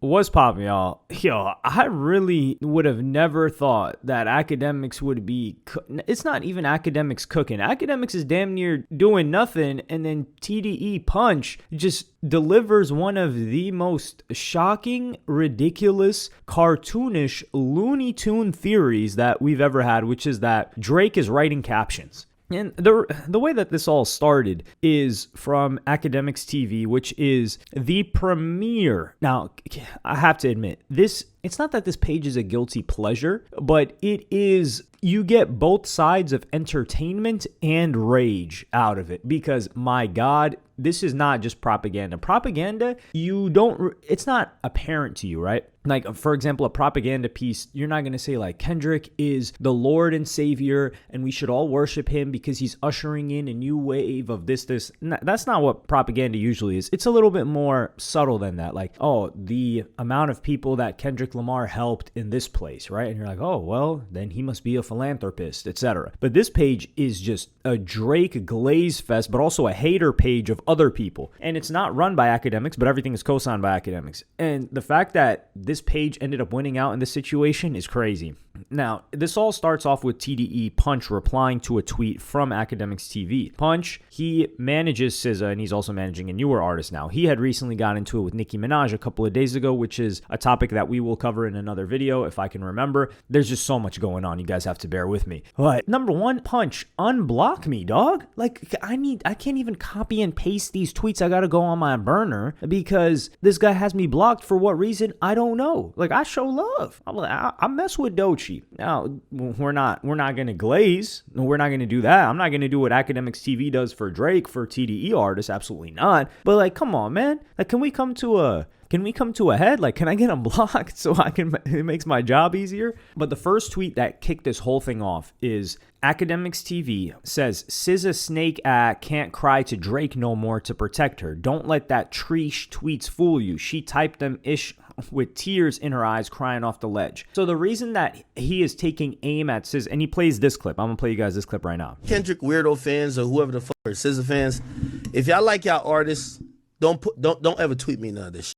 What's poppin', y'all? Yo, I really would have never thought that Akademiks would be... It's not even Akademiks cooking. Akademiks is damn near doing nothing, and then TDE Punch just delivers one of the most shocking, ridiculous, cartoonish, Looney Tune theories that we've ever had, which is that Drake is writing captions. And the way that this all started is from Akademiks TV, which is the premier. Now, I have to admit, it's not that this page is a guilty pleasure, but it is, you get both sides of entertainment and rage out of it because, my God, this is not just propaganda. Propaganda, it's not apparent to you, right? Like, for example, a propaganda piece, you're not going to say like Kendrick is the Lord and Savior and we should all worship him because he's ushering in a new wave of this. That's not what propaganda usually is. It's a little bit more subtle than that. Like, oh, the amount of people that Kendrick Lamar helped in this place, right? And you're like, oh, well, then he must be a philanthropist, etc. But this page is just a Drake glaze fest, but also a hater page of other people. And it's not run by Akademiks, but everything is co-signed by Akademiks. And the fact that this page ended up winning out in this situation is crazy. Now, this all starts off with TDE Punch replying to a tweet from Akademiks TV. Punch, he manages SZA, and he's also managing a newer artist now. He had recently got into it with Nicki Minaj a couple of days ago, which is a topic that we will cover in another video if I can remember. There's just so much going on. You guys have to bear with me. But number one, Punch, unblock me, dog. Like, I can't even copy and paste these tweets. I gotta go on my burner because this guy has me blocked for what reason? I don't know. Like, I show love. I mess with Doechii. Now, we're not gonna glaze. We're not gonna do that. I'm not gonna do what Akademiks TV does for Drake for TDE artists. Absolutely not. But like, come on, man. Like, can we come to a head? Like, can I get them blocked so it makes my job easier? But the first tweet that kicked this whole thing off is Akademiks TV says, SZA snake can't cry to Drake no more to protect her. Don't let that treesh tweets fool you. She typed them ish with tears in her eyes crying off the ledge. So the reason that he is taking aim at SZA, and he plays this clip. I'm going to play you guys this clip right now. Kendrick weirdo fans or whoever the fuck are SZA fans, if y'all like y'all artists, don't ever tweet me none of this shit.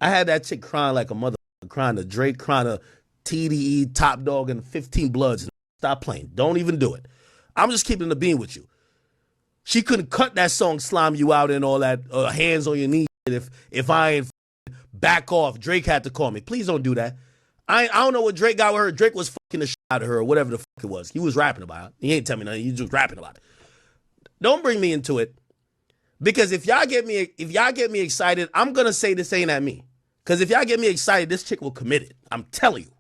I had that chick crying like a mother, crying to Drake, crying to TDE, Top Dog, and 15 Bloods. Stop playing. Don't even do it. I'm just keeping the beam with you. She couldn't cut that song Slime You Out and all that hands on your knees if I ain't back off. Drake had to call me. Please don't do that. I don't know what Drake got with her. Drake was fucking the shit out of her or whatever the fuck it was. He was rapping about it. He ain't tell me nothing. He just rapping about it. Don't bring me into it. Because if y'all get me excited, I'm gonna say this ain't at me. Because if y'all get me excited, this chick will commit it. I'm telling you.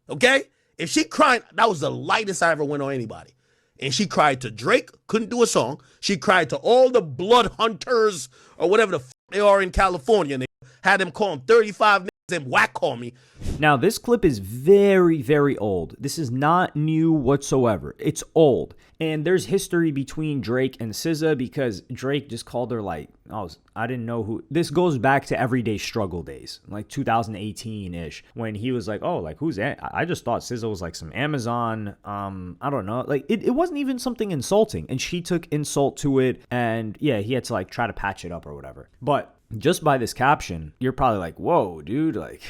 Okay? If she cried, that was the lightest I ever went on anybody. And she cried to Drake, couldn't do a song. She cried to all the blood hunters or whatever the fuck they are in California. And they had them call them 35 niggas and whack call me. Now, this clip is very, very old. This is not new whatsoever. It's old. And there's history between Drake and SZA because Drake just called her like, I didn't know who. This goes back to Everyday Struggle days, like 2018-ish, when he was like, oh, like, who's that? I just thought SZA was like some Amazon, I don't know. Like, it wasn't even something insulting. And she took insult to it. And yeah, he had to like try to patch it up or whatever. But just by this caption, you're probably like, whoa, dude, like,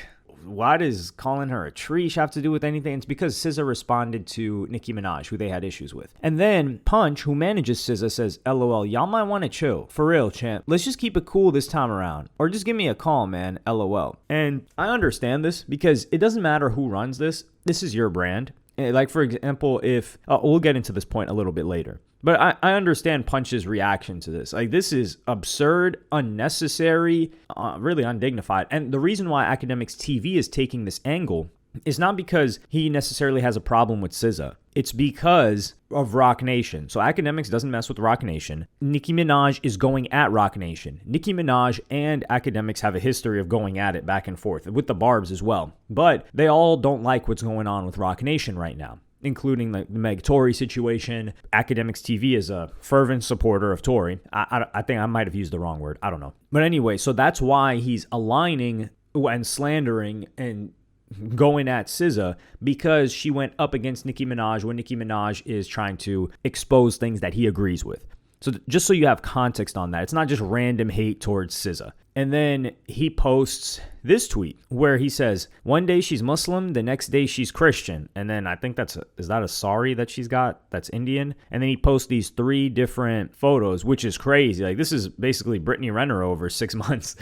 why does calling her a tree have to do with anything? It's because SZA responded to Nicki Minaj, who they had issues with. And then Punch, who manages SZA, says, LOL, y'all might want to chill. For real, champ. Let's just keep it cool this time around. Or just give me a call, man. LOL. And I understand this because it doesn't matter who runs this. This is your brand. Like, for example, if we'll get into this point a little bit later. But I understand Punch's reaction to this. Like, this is absurd, unnecessary, really undignified. And the reason why Akademiks TV is taking this angle is not because he necessarily has a problem with SZA. It's because of Roc Nation. So Akademiks doesn't mess with Roc Nation. Nicki Minaj is going at Roc Nation. Nicki Minaj and Akademiks have a history of going at it back and forth, with the Barbs as well. But they all don't like what's going on with Roc Nation right now, including the Meg Tory situation. Akademiks TV is a fervent supporter of Tory. I think I might have used the wrong word. I don't know. But anyway, so that's why he's aligning and slandering and going at SZA, because she went up against Nicki Minaj when Nicki Minaj is trying to expose things that he agrees with. So just so you have context on that, it's not just random hate towards SZA. And then he posts this tweet where he says, one day she's Muslim, the next day she's Christian. And then I think is that a sari that she's got that's Indian? And then he posts these 3 different photos, which is crazy. Like, this is basically Brittany Renner over 6 months.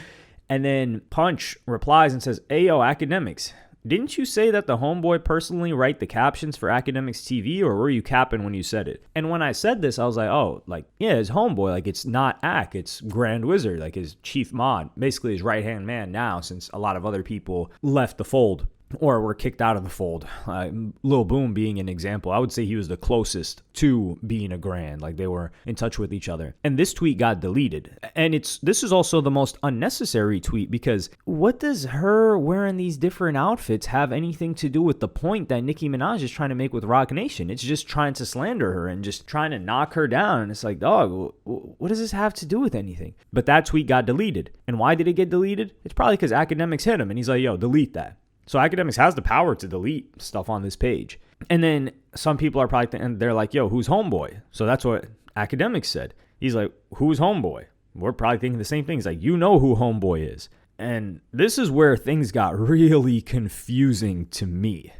And then Punch replies and says, Ayo, Akademiks, didn't you say that the homeboy personally write the captions for Akademiks TV, or were you capping when you said it? And when I said this, I was like, oh, like, yeah, his homeboy, like, it's not Ak, it's Grand Wizard, like his chief mod, basically his right-hand man now, since a lot of other people left the fold or were kicked out of the fold. Lil Boom being an example, I would say he was the closest to being a Grand, like they were in touch with each other. And this tweet got deleted. And this is also the most unnecessary tweet, because what does her wearing these different outfits have anything to do with the point that Nicki Minaj is trying to make with Roc Nation? It's just trying to slander her and just trying to knock her down. And it's like, dog, what does this have to do with anything? But that tweet got deleted. And why did it get deleted? It's probably because Akademiks hit him and he's like, yo, delete that. So Akademiks has the power to delete stuff on this page. And then some people are probably, and they're like, yo, who's homeboy? So that's what Akademiks said. He's like, who's homeboy? We're probably thinking the same thing. He's like, you know who homeboy is. And this is where things got really confusing to me,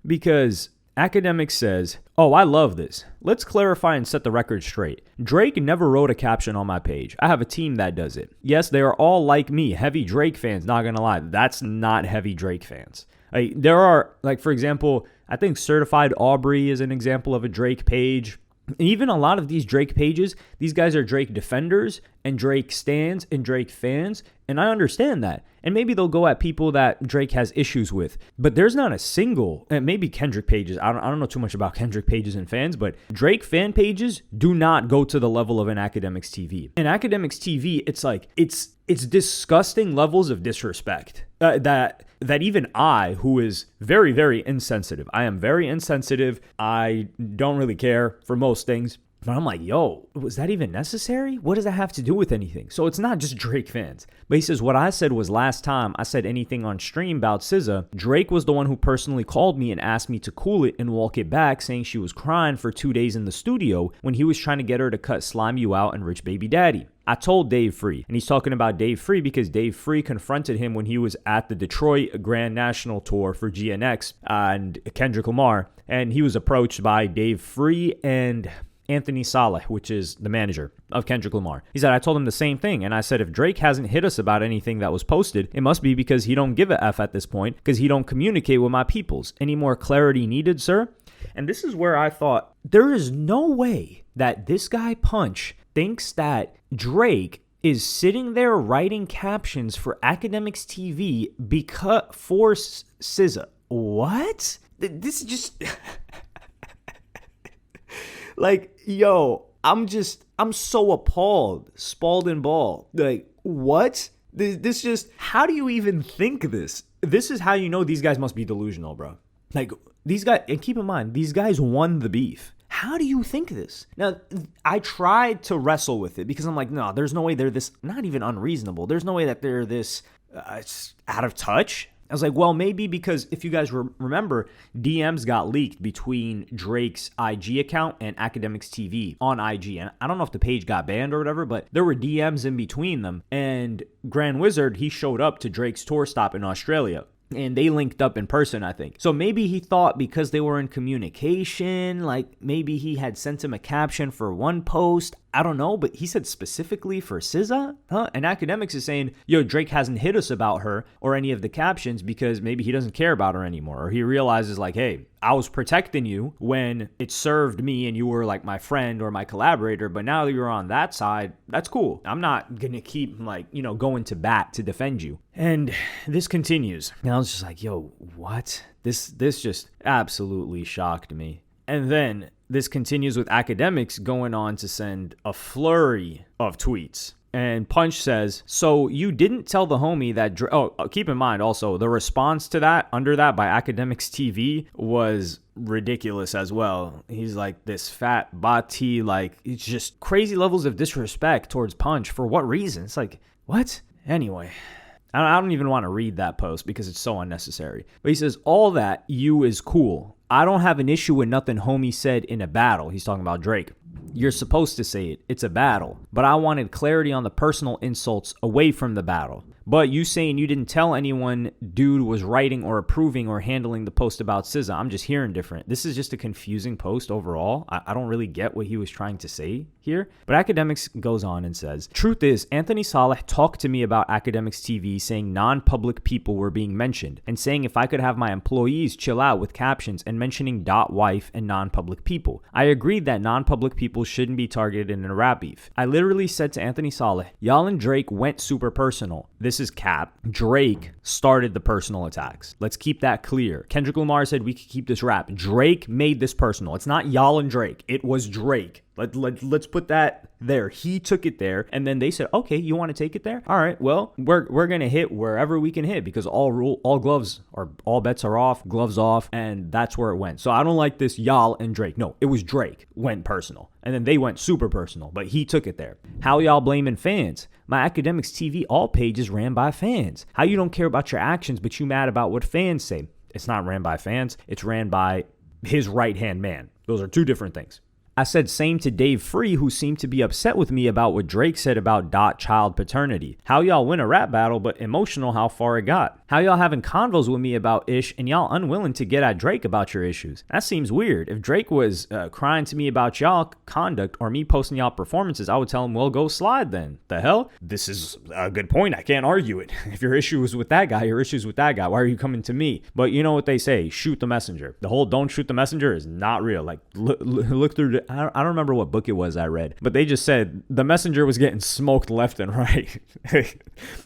because Akademiks says, oh, I love this. Let's clarify and set the record straight. Drake never wrote a caption on my page. I have a team that does it. Yes, they are all like me, heavy Drake fans, not gonna lie. That's not heavy Drake fans. There are, like, for example, I think Certified Aubrey is an example of a Drake page. Even a lot of these Drake pages, these guys are Drake defenders and Drake stans and Drake fans, and I understand that. And maybe they'll go at people that Drake has issues with. But there's not a single, and maybe Kendrick pages, I don't know too much about Kendrick pages and fans, but Drake fan pages do not go to the level of an Akademiks TV. In Akademiks TV, it's like, it's disgusting levels of disrespect that even I, who is very, very insensitive, I am very insensitive. I don't really care for most things. But I'm like, yo, was that even necessary? What does that have to do with anything? So it's not just Drake fans. But he says, what I said was last time I said anything on stream about SZA, Drake was the one who personally called me and asked me to cool it and walk it back, saying she was crying for 2 days in the studio when he was trying to get her to cut Slime You Out and Rich Baby Daddy. I told Dave Free, and he's talking about Dave Free because Dave Free confronted him when he was at the Detroit Grand National Tour for GNX and Kendrick Lamar, and he was approached by Dave Free and Anthony Saleh, which is the manager of Kendrick Lamar. He said, I told him the same thing, and I said, if Drake hasn't hit us about anything that was posted, it must be because he don't give a F at this point, because he don't communicate with my peoples. Any more clarity needed, sir? And this is where I thought, there is no way that this guy Punch thinks that Drake is sitting there writing captions for Akademiks TV because for SZA. What? This is just... Like, yo, I'm so appalled, spalled and bald. Like, what? This just, how do you even think this? This is how you know these guys must be delusional, bro. Like, these guys, and keep in mind, these guys won the beef. How do you think this? Now, I tried to wrestle with it because I'm like, no, there's no way they're this, not even unreasonable. There's no way that they're this out of touch. I was like, well, maybe because if you guys remember, DMs got leaked between Drake's IG account and Akademiks TV on IG. And I don't know if the page got banned or whatever, but there were DMs in between them. And Grand Wizard, he showed up to Drake's tour stop in Australia. And they linked up in person, I think. So maybe he thought because they were in communication, like maybe he had sent him a caption for one post. I don't know, but he said specifically for SZA, huh? And Akademiks is saying, yo, Drake hasn't hit us about her or any of the captions because maybe he doesn't care about her anymore. Or he realizes like, hey, I was protecting you when it served me and you were like my friend or my collaborator, but now that you're on that side, that's cool. I'm not going to keep like, going to bat to defend you. And this continues. And I was just like, yo, what? This just absolutely shocked me. And then this continues with Akademiks going on to send a flurry of tweets. And Punch says, so you didn't tell the homie that... keep in mind also, the response to that, under that by Akademiks TV was ridiculous as well. He's like this fat bati, like it's just crazy levels of disrespect towards Punch. For what reason? It's like, what? Anyway... I don't even want to read that post because it's so unnecessary. But he says, all that you is cool. I don't have an issue with nothing homie said in a battle. He's talking about Drake. You're supposed to say it. It's a battle. But I wanted clarity on the personal insults away from the battle. But you saying you didn't tell anyone dude was writing or approving or handling the post about SZA. I'm just hearing different. This is just a confusing post overall. I don't really get what he was trying to say here. But Akademiks goes on and says, truth is, Anthony Saleh talked to me about Akademiks TV saying non-public people were being mentioned and saying if I could have my employees chill out with captions and mentioning .wife and non-public people. I agreed that non-public people shouldn't be targeted in a rap beef. I literally said to Anthony Saleh, y'all and Drake went super personal. This is cap. Drake started the personal attacks. Let's keep that clear. Kendrick Lamar said we could keep this rap. Drake made this personal. It's not y'all and Drake. It was Drake. Let's put that there. He took it there, and then they said, okay, you want to take it there? All right, well, we're going to hit wherever we can hit because all gloves or all bets are off, gloves off, and that's where it went. So I don't like this y'all and Drake. No, it was Drake went personal, and then they went super personal, but he took it there. How y'all blaming fans? My Akademiks TV all page is ran by fans. How you don't care about your actions, but you mad about what fans say? It's not ran by fans. It's ran by his right-hand man. Those are two different things. I said same to Dave Free, who seemed to be upset with me about what Drake said about child paternity. How y'all win a rap battle, but emotional how far it got. How y'all having convos with me about ish and y'all unwilling to get at Drake about your issues. That seems weird. If Drake was crying to me about y'all conduct or me posting y'all performances, I would tell him, well, go slide then. The hell? This is a good point. I can't argue it. If your issue is with that guy, your issue's with that guy. Why are you coming to me? But you know what they say, shoot the messenger. The whole don't shoot the messenger is not real. Like look through I don't remember what book it was I read, but they just said the messenger was getting smoked left and right.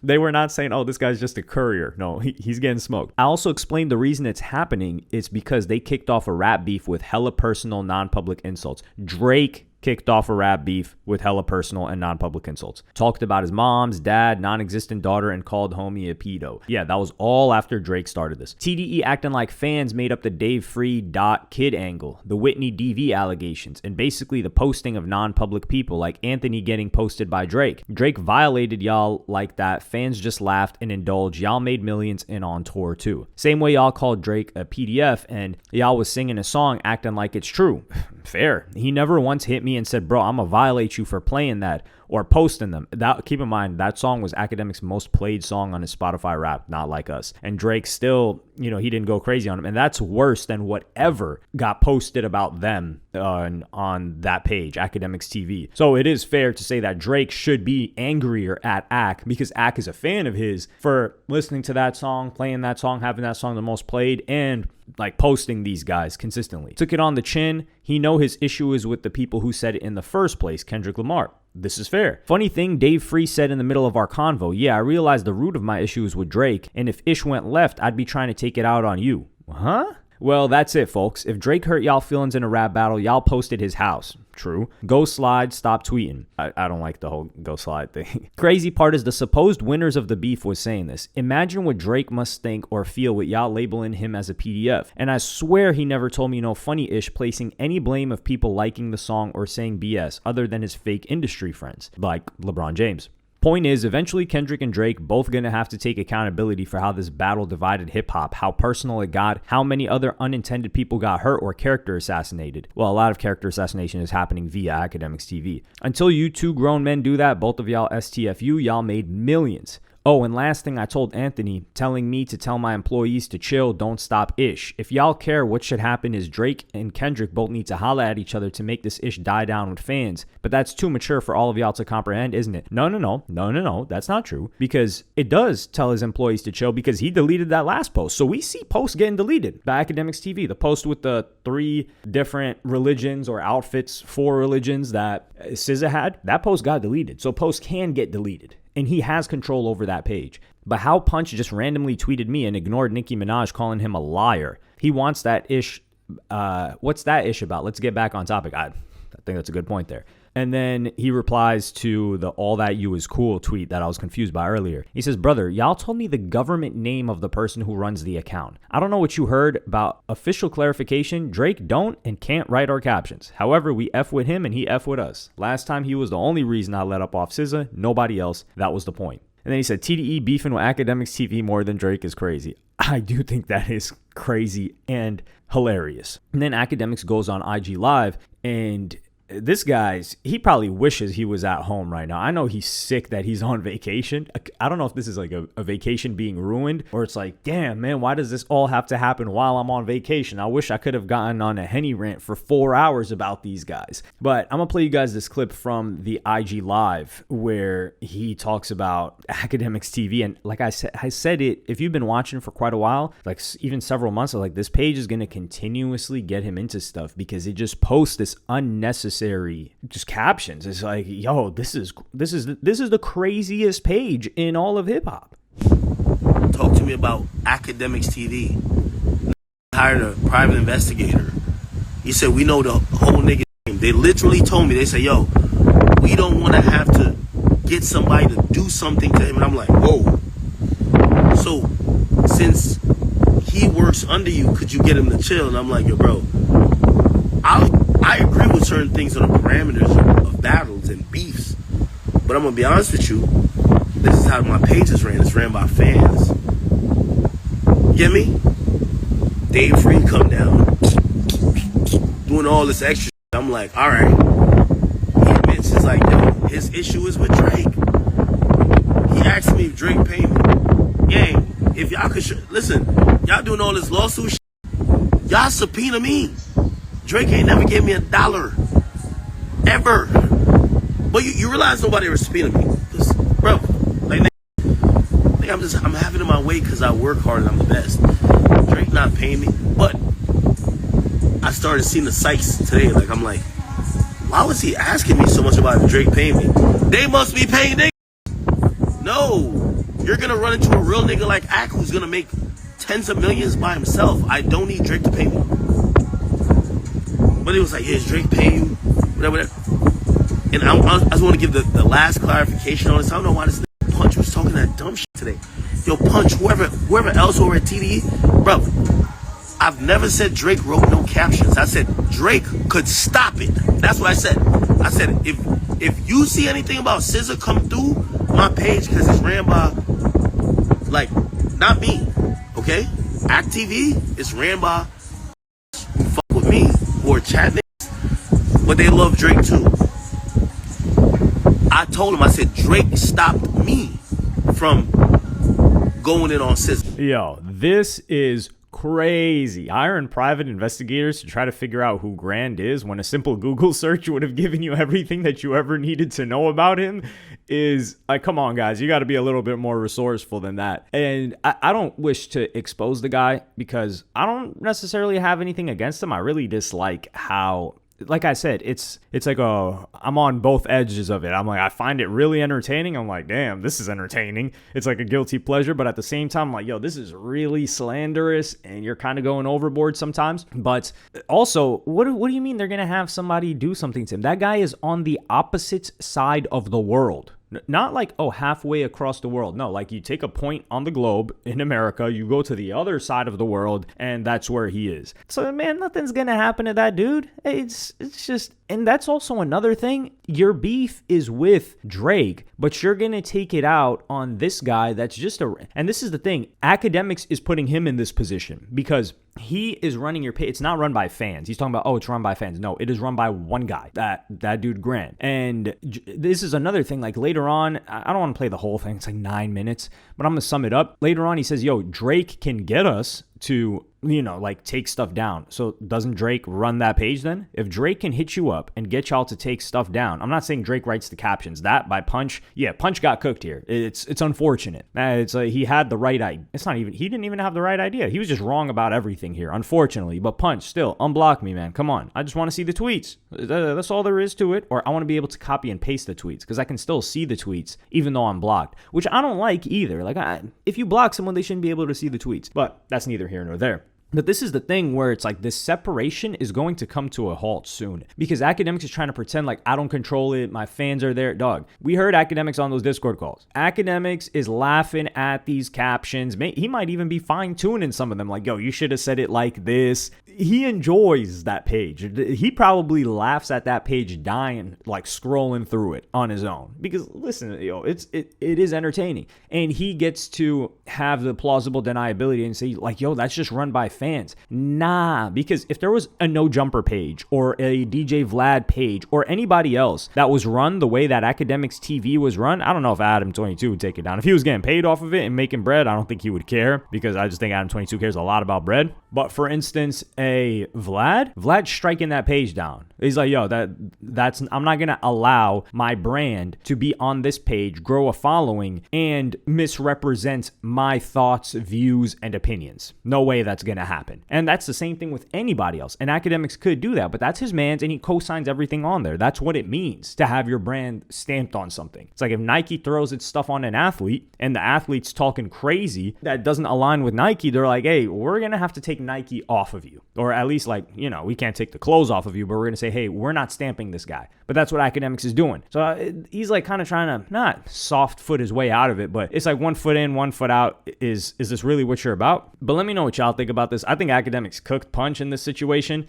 They were not saying, oh, this guy's just a courier. No, he's getting smoked. I also explained the reason it's happening. It's because they kicked off a rap beef with hella personal, non-public insults. Drake kicked off a rap beef with hella personal and non-public insults. Talked about his mom's, dad, non-existent daughter, and called homie a pedo. Yeah, that was all after Drake started this. TDE acting like fans made up the Dave Free kid angle, the Whitney DV allegations, and basically the posting of non-public people like Anthony getting posted by Drake. Drake violated y'all like that. Fans just laughed and indulged. Y'all made millions and on tour too. Same way y'all called Drake a PDF and y'all was singing a song acting like it's true. Fair. He never once hit me and said, bro, I'm gonna violate you for playing that or posting them. That, keep in mind, that song was Akademiks' most played song on his Spotify Rap, Not Like Us. And Drake still, he didn't go crazy on him. And that's worse than whatever got posted about them on that page, Akademiks TV. So it is fair to say that Drake should be angrier at Ak because Ak is a fan of his for listening to that song, playing that song, having that song the most played, and like posting these guys consistently. Took it on the chin. He know his issue is with the people who said it in the first place, Kendrick Lamar. This is fair. Funny thing, Dave Free said in the middle of our convo, yeah, I realized the root of my issue is with Drake, and if ish went left, I'd be trying to take it out on you. Huh? Well, that's it, folks. If Drake hurt y'all feelings in a rap battle, y'all posted his house. True. Go slide, stop tweeting. I don't like the whole go slide thing. Crazy part is the supposed winners of the beef was saying this. Imagine what Drake must think or feel with y'all labeling him as a PDF. And I swear he never told me no funny-ish placing any blame of people liking the song or saying BS other than his fake industry friends, like LeBron James. Point is, eventually Kendrick and Drake both going to have to take accountability for how this battle divided hip-hop, how personal it got, how many other unintended people got hurt or character assassinated. Well, a lot of character assassination is happening via Akademiks TV. Until you two grown men do that, both of y'all STFU, y'all made millions. Oh, and last thing I told Anthony, telling me to tell my employees to chill, don't stop ish. If y'all care, what should happen is Drake and Kendrick both need to holla at each other to make this ish die down with fans. But that's too mature for all of y'all to comprehend, isn't it? No, that's not true. Because it does tell his employees to chill because he deleted that last post. So we see posts getting deleted by Akademiks TV. The post with the 3 different religions or outfits for religions that SZA had, that post got deleted. So posts can get deleted. And he has control over that page. But how Punch just randomly tweeted me and ignored Nicki Minaj calling him a liar. He wants that ish. What's that ish about? Let's get back on topic. I think that's a good point there. And then he replies to the all that you is cool tweet that I was confused by earlier. He says, brother, y'all told me the government name of the person who runs the account. I don't know what you heard about official clarification. Drake don't and can't write our captions. However, we F with him and he F with us. Last time he was the only reason I let up off SZA. Nobody else. That was the point. And then he said, TDE beefing with Akademiks TV more than Drake is crazy. I do think that is crazy and hilarious. And then Akademiks goes on IG Live and this guy's, he probably wishes he was at home right now. I know he's sick that he's on vacation. I don't know if this is like a vacation being ruined, or it's like, damn, man, why does this all have to happen while I'm on vacation? I wish I could have gotten on a Henny rant for 4 hours about these guys. But I'm going to play you guys this clip from the IG Live where he talks about Akademiks TV. And like I said it, if you've been watching for quite a while, like even several months, like this page is going to continuously get him into stuff because it just posts this unnecessary just captions. It's like, yo, this is the craziest page in all of hip hop. Talk to me about Akademiks TV. Hired a private investigator. He said, we know the whole nigga name. They literally told me, they said, yo, we don't want to have to get somebody to do something to him. And I'm like, whoa. So since he works under you, could you get him to chill? And I'm like, yo, bro, I agree with certain things on the parameters of battles and beefs. But I'm going to be honest with you. This is how my page is ran. It's ran by fans. Get me? Dave Free come down. Doing all this extra shit. I'm like, all right. He mentions like, yo, his issue is with Drake. He asked me if Drake paid me. Gang, if y'all could, listen, y'all doing all this lawsuit shit. Y'all subpoena me. Drake ain't never gave me $1. Ever. But you realize nobody ever subpoenaed me. Cause, bro, like, I'm having it my way because I work hard and I'm the best. Drake not paying me. But I started seeing the sites today. Like, I'm like, why was he asking me so much about Drake paying me? They must be paying niggas. No. You're going to run into a real nigga like Ak who's going to make tens of millions by himself. I don't need Drake to pay me. But it was like, yeah, is Drake paying you? Whatever. And I just want to give the last clarification on this. I don't know why this nigga Punch was talking that dumb shit today. Yo, Punch, whoever else over at TDE, bro, I've never said Drake wrote no captions. I said Drake could stop it. That's what I said. I said, if you see anything about SZA come through my page because it's ran by, like, not me, okay? Act TV is ran by who fuck with me, who are chat niggas, but they love Drake too. I told him, I said, Drake stopped me from going in on SZA. Yo, this is crazy. Hiring private investigators to try to figure out who Grand is when a simple Google search would have given you everything that you ever needed to know about him is like, come on, guys, you got to be a little bit more resourceful than that. And I don't wish to expose the guy because I don't necessarily have anything against him. I really dislike how, like I said, it's like I'm on both edges of it. I'm like, I find it really entertaining. I'm like, damn, this is entertaining. It's like a guilty pleasure, but at the same time, I'm like, yo, this is really slanderous and you're kind of going overboard sometimes. But also, what do you mean they're going to have somebody do something to him? That guy is on the opposite side of the world. Not like, oh, halfway across the world. No, like you take a point on the globe in America, you go to the other side of the world, and that's where he is. So, man, nothing's going to happen to that dude. It's just, and that's also another thing. Your beef is with Drake, but you're going to take it out on this guy that's just and this is the thing. Akademiks is putting him in this position because he is running your page. It's not run by fans. He's talking about, oh, it's run by fans. No, it is run by one guy, that dude Grant. And this is another thing. Like later on, I don't want to play the whole thing. It's like 9 minutes, but I'm going to sum it up. Later on, he says, yo, Drake can get us to, like take stuff down. So doesn't Drake run that page then? If Drake can hit you up and get y'all to take stuff down, I'm not saying Drake writes the captions. That by Punch, yeah, Punch got cooked here. It's unfortunate. It's like he had the right idea. He didn't even have the right idea. He was just wrong about everything here, unfortunately. But Punch, still, unblock me, man. Come on. I just want to see the tweets. That's all there is to it. Or I want to be able to copy and paste the tweets because I can still see the tweets even though I'm blocked, which I don't like either. Like, if you block someone, they shouldn't be able to see the tweets. But that's neither here nor there. But this is the thing where it's like this separation is going to come to a halt soon because Akademiks is trying to pretend like I don't control it. My fans are there. Dog, we heard Akademiks on those Discord calls. Akademiks is laughing at these captions. He might even be fine-tuning some of them. Like, yo, you should have said it like this. He enjoys that page. He probably laughs at that page dying, like scrolling through it on his own. Because listen, yo, it is entertaining. And he gets to have the plausible deniability and say like, yo, that's just run by fans. fans. Nah, because if there was a No Jumper page or a DJ Vlad page or anybody else that was run the way that Akademiks TV was run, I don't know if Adam 22 would take it down. If he was getting paid off of it and making bread, I don't think he would care, because I just think Adam 22 cares a lot about bread. But for instance, a Vlad's striking that page down. He's like, yo, that's I'm not gonna allow my brand to be on this page, grow a following, and misrepresent my thoughts, views, and opinions. No way that's gonna happen. And that's the same thing with anybody else. And Akademiks could do that, but that's his man's, and he co-signs everything on there. That's what it means to have your brand stamped on something. It's like if Nike throws its stuff on an athlete and the athlete's talking crazy that doesn't align with Nike, they're like, hey, we're gonna have to take Nike off of you. Or at least, like, you know, we can't take the clothes off of you, but we're gonna say, hey, we're not stamping this guy. But that's what Akademiks is doing. So he's like kind of trying to not soft foot his way out of it, but it's like 1 foot in, 1 foot out. Is this really what you're about? But let me know what y'all think about this. I think Akademiks cooked Punch in this situation.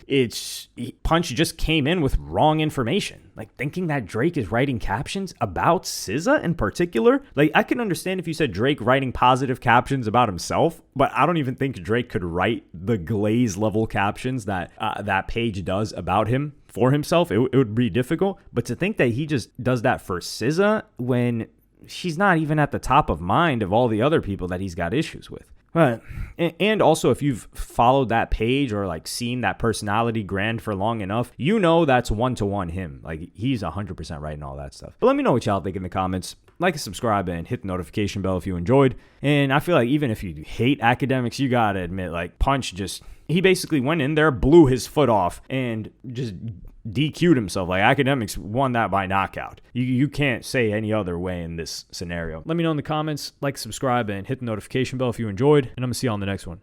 Punch just came in with wrong information. Like thinking that Drake is writing captions about SZA in particular. Like I can understand if you said Drake writing positive captions about himself, but I don't even think Drake could write the glaze level captions that that page does about him for himself. It would be difficult. But to think that he just does that for SZA when she's not even at the top of mind of all the other people that he's got issues with. But, and also, if you've followed that page or like seen that personality grand for long enough, you know that's 1-to-1 him. Like he's 100% right in all that stuff. But let me know what y'all think in the comments. Like and subscribe and hit the notification bell if you enjoyed. And I feel like even if you hate Akademiks, you gotta admit, like Punch he basically went in there, blew his foot off, and just DQ'd himself. Like Akademiks won that by knockout. You can't say any other way in this scenario. Let me know in the comments, like, subscribe, and hit the notification bell if you enjoyed, and I'm gonna see you on the next one.